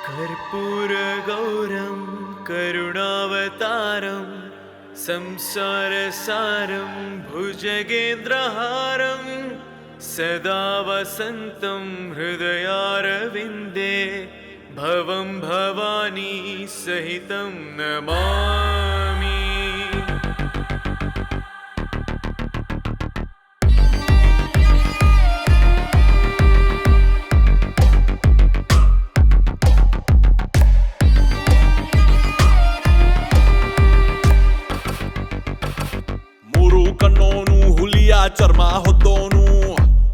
कर्पूरगौरं करुणावतारं संसारसारं भुजगेन्द्रहारं सदा वसन्तं हृदयारविन्दे भवं भवानी सहितं नमामि। ಕಣ್ಣೋನು ಹುಲಿಯ ಚರ್ಮ ಹೊತ್ತೋನು,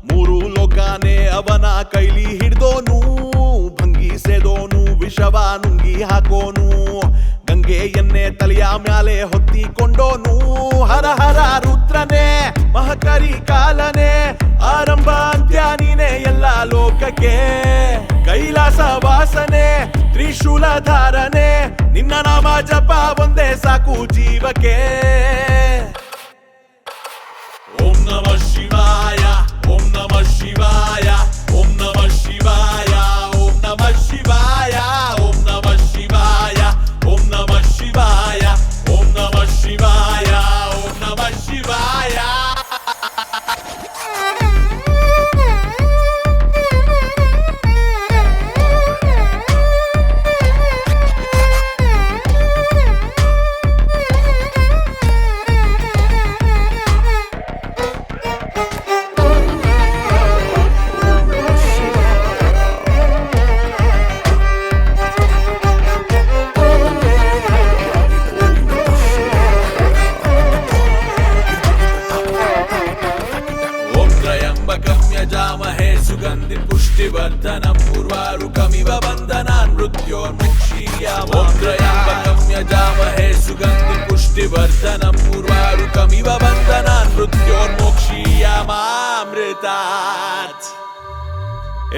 ಮೂರು ಲೋಕಾನೆ ಅವನ ಕೈಲಿ ಹಿಡ್ದೋನು, ಭಂಗಿ ಸೆದೋನು ವಿಷವ ನುಂಗಿ ಹಾಕೋನು, ಗಂಗೆಯನ್ನೇ ತಲೆಯ ಮ್ಯಾಲೆ ಹೊತ್ತಿಕೊಂಡೋನು, ಹರ ಹರ ರುದ್ರನೇ ಮಹಕರಿ ಕಾಲನೆ, ಆರಂಭ ಅಂತ್ಯ ನೀನೆ ಎಲ್ಲ ಲೋಕಕ್ಕೆ, ಕೈಲಾಸ ವಾಸನೆ ತ್ರಿಶೂಲ ಧಾರನೆ, ನಿನ್ನ ನಾಮ ಜಪ ಒಂದೇ ಸಾಕು ಜೀವಕ್ಕೆ। ಓಂ ನಮಃ ಶಿವಾಯ ಓಂ ನಮಃ ಶಿವಾಯ ಓಂ ನಮಃ ಶಿವಾಯ ಓಂ ನಮಃ ಶಿವಾಯ ಓಂ ನಮಃ ಶಿವಾಯ ಓಂ ನಮಃ ಶಿವಾಯ ಓಂ ನಮಃ ಶಿವಾಯ ಓಂ ನಮಃ ಶಿವಾಯ। यजामहे सुगंधि पुष्टिवर्धनं उर्वारुकमिव बन्धनान् मृत्योर्मुक्षीयामाम्। ॐ त्र्यम्बकं यजामहे सुगंधि पुष्टिवर्धनं उर्वारुकमिव बन्धनान् मृत्योर्मुक्षीयामामृतात्।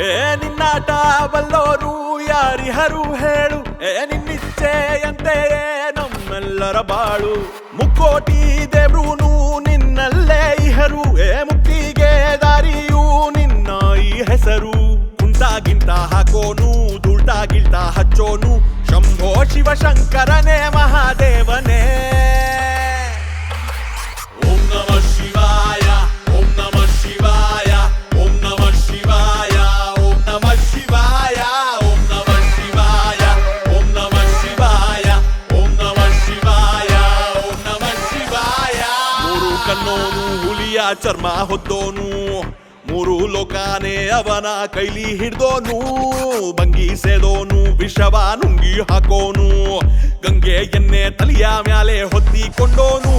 ए निन्नाಟ ಬಲ್ಲೋರು ಯಾರಿಹರು ಹೇಳು, ಏ ನಿನ್ನಿಚ್ಛೆಯಂತೆಯೇ ನಮ್ಮೆಲ್ಲರ ಬಾಳು, ಮುಕ್ಕೋಟಿ ದೇವ್ರೂನು ನಿನ್ನಲ್ಲೇ ಇಹರು, ಏ ಮುಕ್ತಿಗೆ ದಾರಿಯೂ ನಿನ್ನ ಈ ಹೆಸರು, ಕುಂಟಾಗಿಂತ ಹಾಕೋನು ದುಲ್ಟಾಗಿಲ್ಟ ಹಚ್ಚೋನು, ಶಂಭೋ ಶಿವ ಶಂಕರನೇ ಮಹಾದೇವನೇ। ಓಂ ನಮಃ ಶಿವಾಯ ಓಂ ನಮಃ ಶಿವಾಯ ಓಂ ನಮಃ ಶಿವಾಯ ಓಂ ನಮಃ ಶಿವಾಯ ಓಂ ನಮಃ ಶಿವಾಯ ಓಂ ನಮಃ ಶಿವಾಯ ಓಂ ನಮಃ ಶಿವಾಯ ಓಂ ನಮಃ ಶಿವಾಯ। ಮೂರು ಕಣ್ಣೋನು ಹುಲಿಯ ಚರ್ಮ ಹೊತ್ತೋನು, ಮೂರು ಲೋಕಾನೆ ಅವನ ಕೈಲಿ ಹಿಡ್ದೋನು, ಭಂಗಿ ಸೆದೋನು ವಿಷವ ನುಂಗಿ ಹಾಕೋನು, ಗಂಗೆಯನ್ನೇ ತಲೆಯ ಮ್ಯಾಲೆ ಹೊತ್ತಿಕೊಂಡೋನು।